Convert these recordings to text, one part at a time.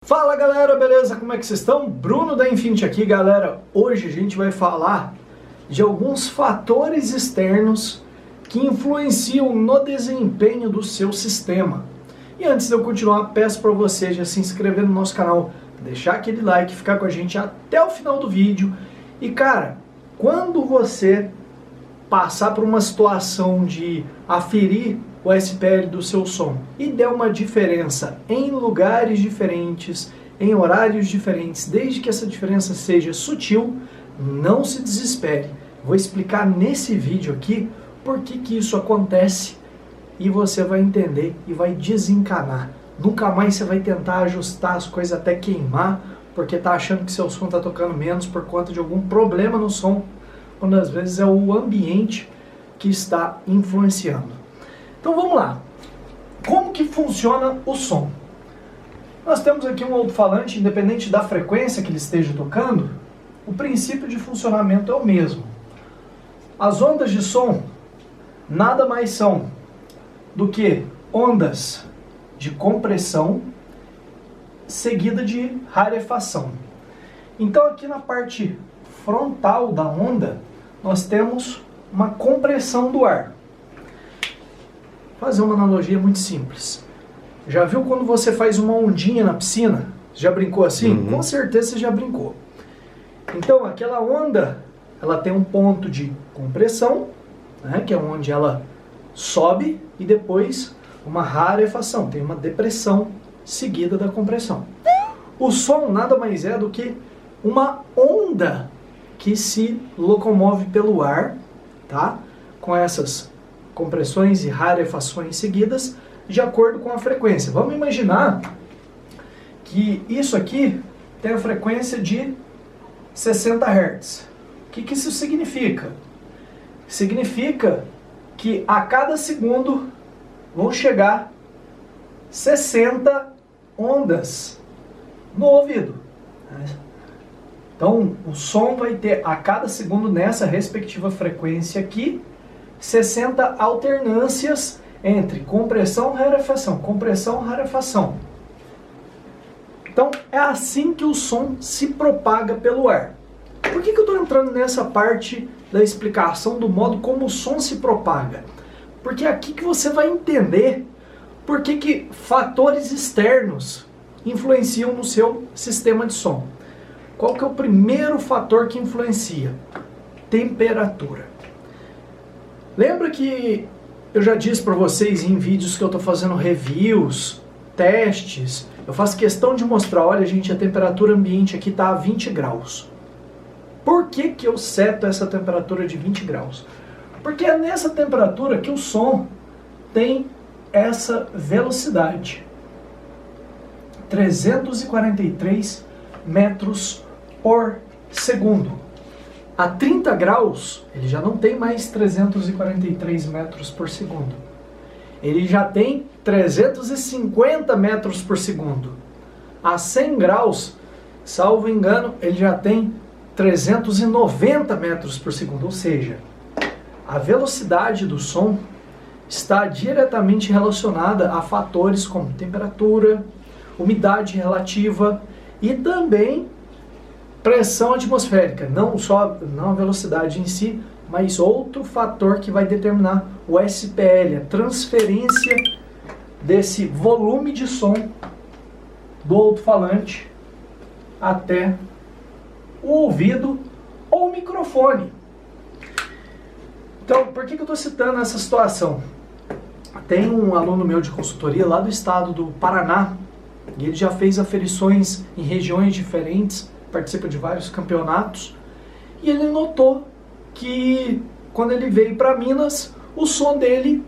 Fala galera, beleza? Como é que vocês estão? Bruno da Infinity aqui, galera. Hoje a gente vai falar de alguns fatores externos que influenciam no desempenho do seu sistema. E antes de eu continuar, peço para você já se inscrever no nosso canal, deixar aquele like, ficar com a gente até o final do vídeo. E cara, quando você passar por uma situação de aferir o SPL do seu som e der uma diferença em lugares diferentes, em horários diferentes, desde que essa diferença seja sutil, não se desespere. Vou explicar nesse vídeo aqui por que isso acontece e você vai entender e vai desencanar. Nunca mais você vai tentar ajustar as coisas até queimar, porque tá achando que seu som tá tocando menos por conta de algum problema no som, quando às vezes é o ambiente que está influenciando. Então vamos lá. Como que funciona o som? Nós temos aqui um alto-falante, independente da frequência que ele esteja tocando, o princípio de funcionamento é o mesmo. As ondas de som nada mais são do que ondas de compressão seguida de rarefação. Então aqui na parte frontal da onda, nós temos uma compressão do ar. Vou fazer uma analogia muito simples. Já viu quando você faz uma ondinha na piscina? Já brincou assim? Com certeza você já brincou. Então aquela onda, ela tem um ponto de compressão, né, que é onde ela sobe, e depois uma rarefação, tem uma depressão seguida da compressão. O som nada mais é do que uma onda que se locomove pelo ar, tá? Com essas compressões e rarefações seguidas de acordo com a frequência. Vamos imaginar que isso aqui tem a frequência de 60 Hz. O que isso significa? Significa que a cada segundo vão chegar 60 ondas no ouvido. Então o som vai ter a cada segundo nessa respectiva frequência aqui 60 alternâncias entre compressão e rarefação, compressão e rarefação. Então é assim que o som se propaga pelo ar. Por que eu estou entrando nessa parte da explicação do modo como o som se propaga? Porque é aqui que você vai entender por que fatores externos influenciam no seu sistema de som. Qual que é o primeiro fator que influencia? Temperatura. Lembra que eu já disse para vocês em vídeos que eu estou fazendo reviews, testes, eu faço questão de mostrar, olha gente, a temperatura ambiente aqui está a 20 graus. Por que eu seto essa temperatura de 20 graus? Porque é nessa temperatura que o som tem essa velocidade. 343 metros por segundo. A 30 graus, ele já não tem mais 343 metros por segundo. Ele já tem 350 metros por segundo. A 100 graus, salvo engano, ele já tem 390 metros por segundo. Ou seja, a velocidade do som está diretamente relacionada a fatores como temperatura, umidade relativa e também pressão atmosférica, não a velocidade em si, mas outro fator que vai determinar o SPL, a transferência desse volume de som do alto-falante até o ouvido ou o microfone. Então, por que eu estou citando essa situação? Tem um aluno meu de consultoria lá do estado do Paraná, e ele já fez aferições em regiões diferentes, participa de vários campeonatos, e ele notou que quando ele veio para Minas, o som dele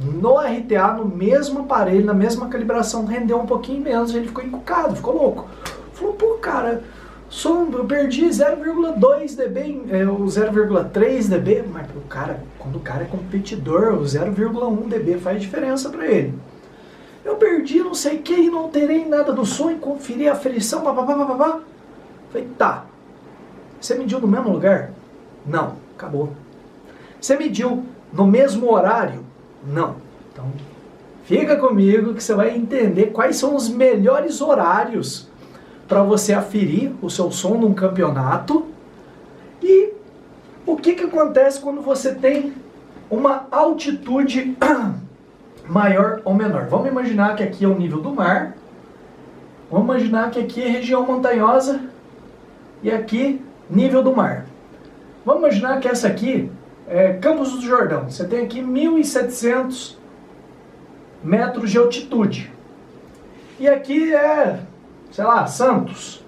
no RTA, no mesmo aparelho, na mesma calibração, rendeu um pouquinho menos, ele ficou encucado, ficou louco. Falou, pô cara, eu perdi 0,2 dB, o 0,3 dB, mas quando o cara é competidor, o 0,1 dB faz diferença para ele. Eu perdi não sei o que e não alterei nada do som e conferi a aferição, babá. Falei, tá, você mediu no mesmo lugar? Não, acabou. Você mediu no mesmo horário? Não. Então, fica comigo que você vai entender quais são os melhores horários para você aferir o seu som num campeonato. E o que acontece quando você tem uma altitude maior ou menor? Vamos imaginar que aqui é o nível do mar. Vamos imaginar que aqui é região montanhosa e aqui nível do mar. Vamos imaginar que essa aqui é Campos do Jordão. Você tem aqui 1.700 metros de altitude. E aqui é, sei lá, Santos.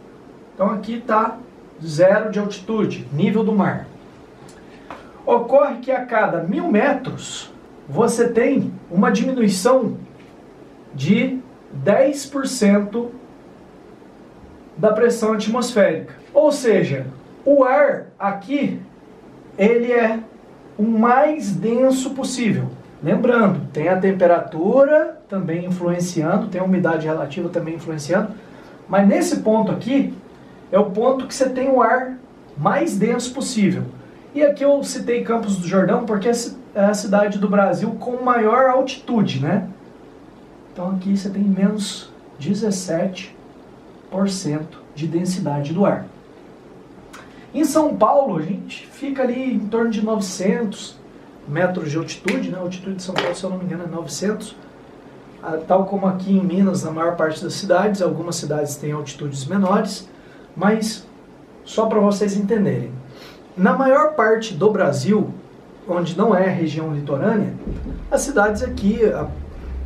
Então aqui está 0 de altitude, nível do mar. Ocorre que a cada 1.000 metros você tem uma diminuição de 10% da pressão atmosférica. Ou seja, o ar aqui, ele é o mais denso possível. Lembrando, tem a temperatura também influenciando, tem a umidade relativa também influenciando, mas nesse ponto aqui, é o ponto que você tem o ar mais denso possível. E aqui eu citei Campos do Jordão porque é a cidade do Brasil com maior altitude, né? Então aqui você tem menos 17% de densidade do ar. Em São Paulo, a gente fica ali em torno de 900 metros de altitude, né? A altitude de São Paulo, se eu não me engano, é 900. Tal como aqui em Minas, na maior parte das cidades, algumas cidades têm altitudes menores, mas só para vocês entenderem. Na maior parte do Brasil, onde não é região litorânea, as cidades aqui, a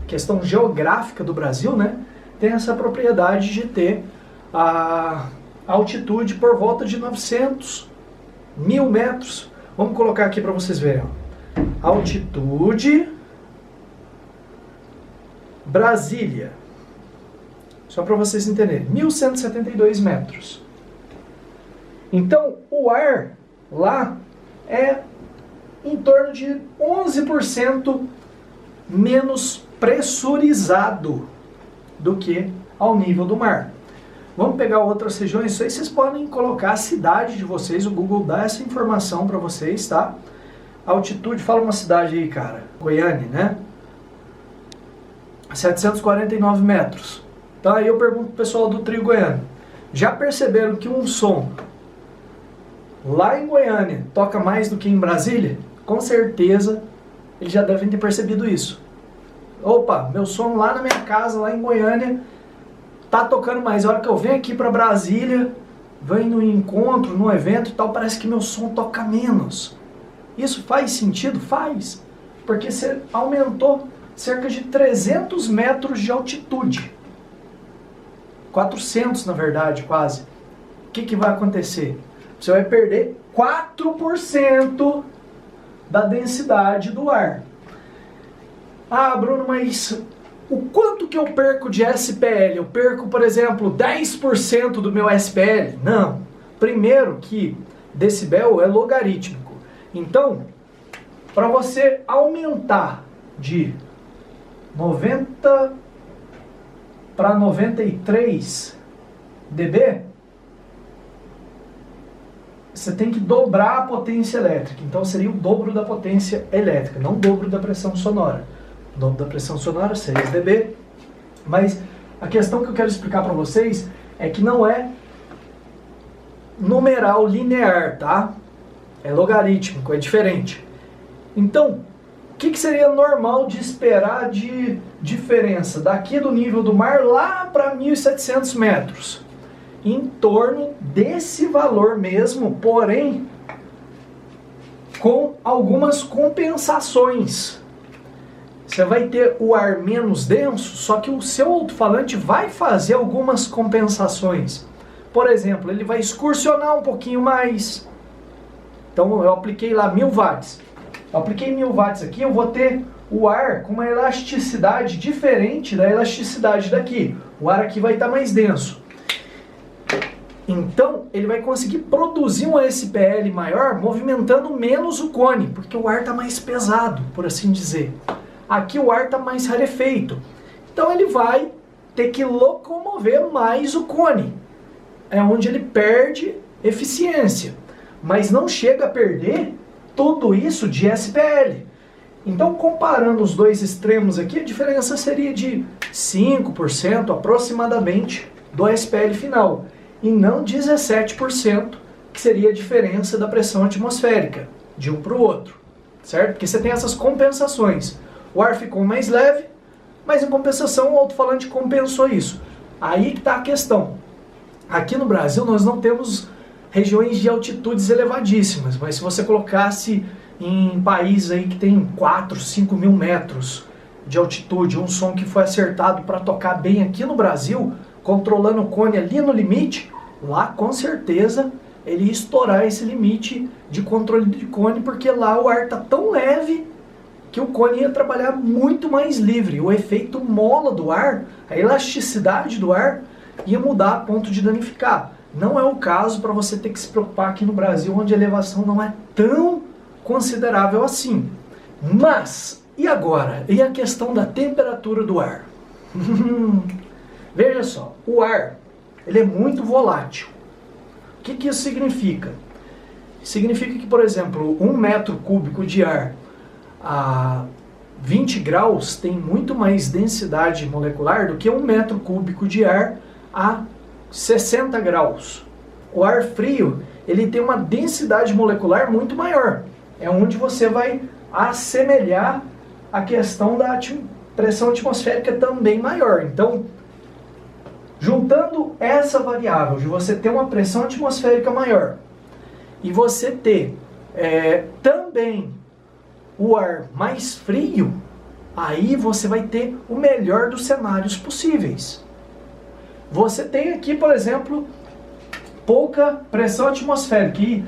questão geográfica do Brasil, né, tem essa propriedade de ter a altitude por volta de 900, 1.000 metros. Vamos colocar aqui para vocês verem. Ó. Altitude Brasília. Só para vocês entenderem. 1.172 metros. Então, o ar lá é em torno de 11% menos pressurizado do que ao nível do mar. Vamos pegar outras regiões, isso aí vocês podem colocar a cidade de vocês, o Google dá essa informação para vocês, tá? Altitude, fala uma cidade aí, cara. Goiânia, né? 749 metros. Então aí eu pergunto pro pessoal do Trio Goiânia. Já perceberam que um som lá em Goiânia toca mais do que em Brasília? Com certeza eles já devem ter percebido isso. Opa, meu som lá na minha casa, lá em Goiânia, tá tocando mais. A hora que eu venho aqui para Brasília, venho no encontro, no evento e tal, parece que meu som toca menos. Isso faz sentido? Faz. Porque você aumentou cerca de 300 metros de altitude. 400, na verdade, quase. O que vai acontecer? Você vai perder 4% da densidade do ar. Ah, Bruno, mas o quanto que eu perco de SPL? Eu perco, por exemplo, 10% do meu SPL? Não. Primeiro que decibel é logarítmico. Então, para você aumentar de 90 para 93 dB, você tem que dobrar a potência elétrica. Então seria o dobro da potência elétrica, não o dobro da pressão sonora. O dobro da pressão sonora, 6 dB. Mas a questão que eu quero explicar para vocês é que não é numeral linear, tá? É logarítmico, é diferente. Então, o que seria normal de esperar de diferença daqui do nível do mar lá para 1.700 metros? Em torno desse valor mesmo, porém com algumas compensações. Você vai ter o ar menos denso, só que o seu alto-falante vai fazer algumas compensações. Por exemplo, ele vai excursionar um pouquinho mais. Então eu apliquei lá 1.000 watts. Eu apliquei 1.000 watts aqui, eu vou ter o ar com uma elasticidade diferente da elasticidade daqui. O ar aqui vai estar mais denso. Então, ele vai conseguir produzir um SPL maior, movimentando menos o cone, porque o ar está mais pesado, por assim dizer. Aqui o ar está mais rarefeito. Então, ele vai ter que locomover mais o cone. É onde ele perde eficiência. Mas não chega a perder tudo isso de SPL. Então, comparando os dois extremos aqui, a diferença seria de 5% aproximadamente do SPL final, e não 17%, que seria a diferença da pressão atmosférica, de um para o outro, certo? Porque você tem essas compensações. O ar ficou mais leve, mas em compensação o alto-falante compensou isso. Aí que está a questão. Aqui no Brasil nós não temos regiões de altitudes elevadíssimas, mas se você colocasse em países aí que tem 4, 5 mil metros de altitude, um som que foi acertado para tocar bem aqui no Brasil, controlando o cone ali no limite, lá com certeza ele ia estourar esse limite de controle de cone, porque lá o ar está tão leve que o cone ia trabalhar muito mais livre. O efeito mola do ar, a elasticidade do ar, ia mudar a ponto de danificar. Não é o caso para você ter que se preocupar aqui no Brasil, onde a elevação não é tão considerável assim. Mas, e agora? E a questão da temperatura do ar? Veja só, o ar, ele é muito volátil. O que isso significa? Significa que, por exemplo, 1 metro cúbico de ar a 20 graus tem muito mais densidade molecular do que 1 metro cúbico de ar a 60 graus. O ar frio, ele tem uma densidade molecular muito maior. É onde você vai assemelhar a questão da pressão atmosférica também maior. Então, juntando essa variável de você ter uma pressão atmosférica maior e você ter também o ar mais frio, aí você vai ter o melhor dos cenários possíveis. Você tem aqui, por exemplo, pouca pressão atmosférica. E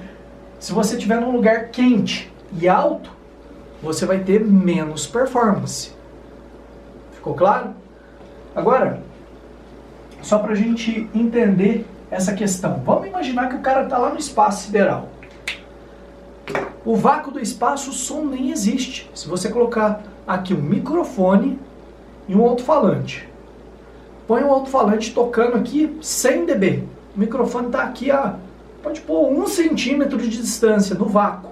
se você estiver num lugar quente e alto, você vai ter menos performance. Ficou claro? Agora, só para a gente entender essa questão. Vamos imaginar que o cara está lá no espaço sideral. O vácuo do espaço, o som nem existe. Se você colocar aqui um microfone e um alto-falante, põe um alto-falante tocando aqui 100 dB. O microfone está aqui pode pôr 1 centímetro de distância no vácuo.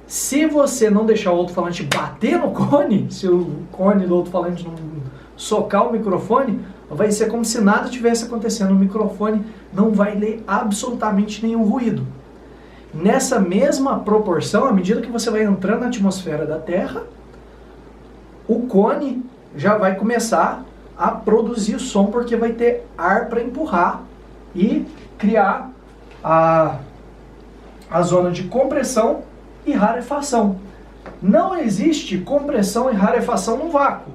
Se você não deixar o alto-falante bater no cone, se o cone do alto-falante não socar o microfone, vai ser como se nada tivesse acontecendo. O microfone não vai ler absolutamente nenhum ruído. Nessa mesma proporção, à medida que você vai entrando na atmosfera da Terra, o cone já vai começar a produzir som, porque vai ter ar para empurrar e criar a zona de compressão e rarefação. Não existe compressão e rarefação no vácuo.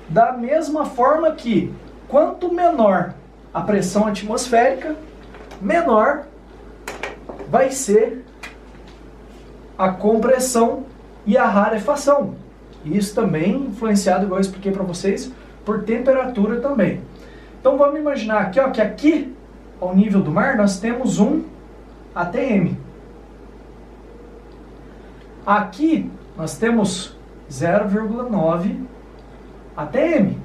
Da mesma forma que, quanto menor a pressão atmosférica, menor vai ser a compressão e a rarefação. Isso também influenciado, igual eu expliquei para vocês, por temperatura também. Então vamos imaginar aqui, ó, que aqui, ao nível do mar, nós temos um ATM. Aqui nós temos 0,9 ATM.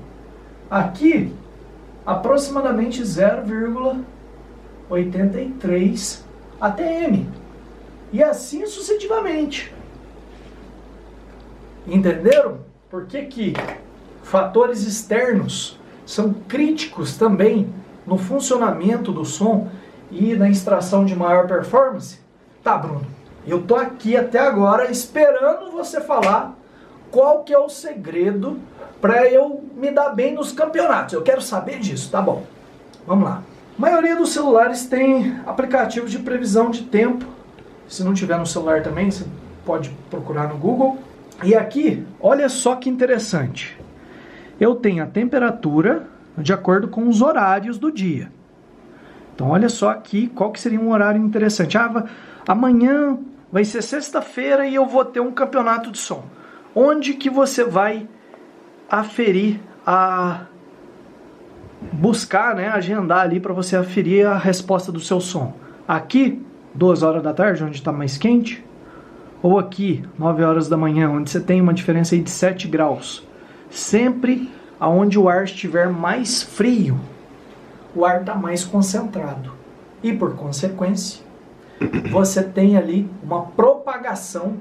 Aqui, aproximadamente 0,83 ATM. E assim sucessivamente. Entenderam? Por que fatores externos são críticos também no funcionamento do som e na extração de maior performance? Tá, Bruno, eu tô aqui até agora esperando você falar qual que é o segredo para eu me dar bem nos campeonatos. Eu quero saber disso, tá bom? Vamos lá. A maioria dos celulares tem aplicativos de previsão de tempo. Se não tiver no celular também, você pode procurar no Google. E aqui, olha só que interessante. Eu tenho a temperatura de acordo com os horários do dia. Então, olha só aqui qual que seria um horário interessante. Amanhã vai ser sexta-feira e eu vou ter um campeonato de som. Onde que você vai aferir buscar, né, agendar ali para você aferir a resposta do seu som? Aqui, 2 horas da tarde, onde está mais quente, ou aqui, 9 horas da manhã, onde você tem uma diferença aí de 7 graus. Sempre aonde o ar estiver mais frio, o ar está mais concentrado. E por consequência, você tem ali uma propagação,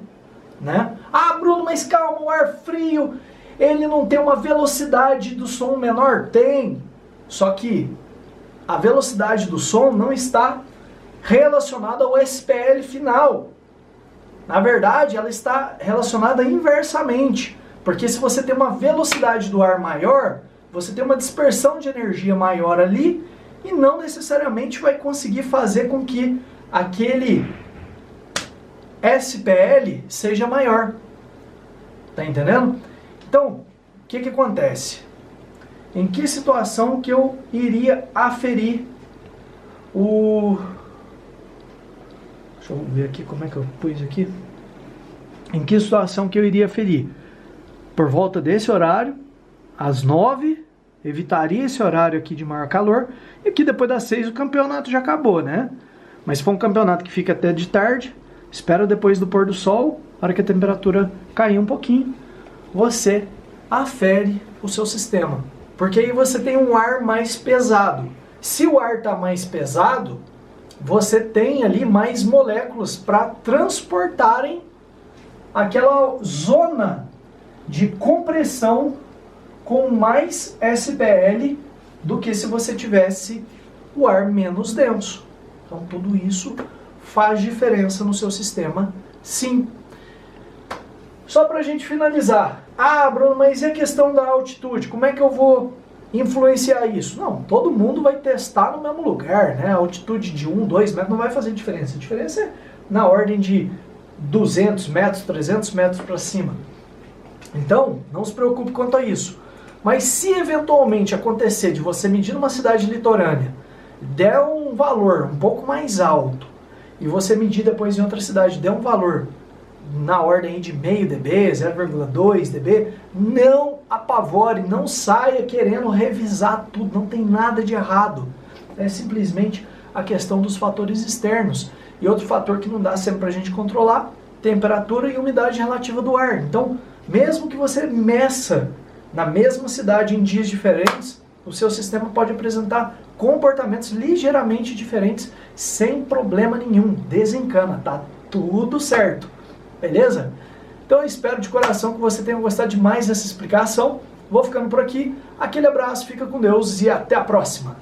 né? Ah, Bruno, mas calma, o ar frio, ele não tem uma velocidade do som menor? Tem. Só que a velocidade do som não está relacionada ao SPL final. Na verdade, ela está relacionada inversamente, porque se você tem uma velocidade do ar maior, você tem uma dispersão de energia maior ali e não necessariamente vai conseguir fazer com que aquele SPL seja maior. Tá entendendo? Então, o que acontece? Em que situação que eu iria aferir o... Deixa eu ver aqui como é que eu pus aqui. Em que situação que eu iria aferir? Por volta desse horário, às 9, evitaria esse horário aqui de maior calor, e aqui depois das 6 o campeonato já acabou, né? Mas se for um campeonato que fica até de tarde, espera depois do pôr do sol, na hora que a temperatura cair um pouquinho, você afere o seu sistema. Porque aí você tem um ar mais pesado. Se o ar está mais pesado, você tem ali mais moléculas para transportarem aquela zona de compressão com mais SPL do que se você tivesse o ar menos denso. Então tudo isso faz diferença no seu sistema, sim. Só para a gente finalizar. Ah, Bruno, mas e a questão da altitude? Como é que eu vou influenciar isso? Não, todo mundo vai testar no mesmo lugar, né? A altitude de 1, 2 metros não vai fazer diferença. A diferença é na ordem de 200 metros, 300 metros para cima. Então, não se preocupe quanto a isso. Mas se eventualmente acontecer de você medir numa cidade litorânea, der um valor um pouco mais alto, e você medir depois em outra cidade, der um valor na ordem de meio dB, 0,2 dB, não apavore, não saia querendo revisar tudo, não tem nada de errado. É simplesmente a questão dos fatores externos. E outro fator que não dá sempre para a gente controlar, temperatura e umidade relativa do ar. Então, mesmo que você meça na mesma cidade em dias diferentes, o seu sistema pode apresentar comportamentos ligeiramente diferentes sem problema nenhum. Desencana, tá tudo certo. Beleza? Então eu espero de coração que você tenha gostado demais dessa explicação. Vou ficando por aqui. Aquele abraço, fica com Deus e até a próxima.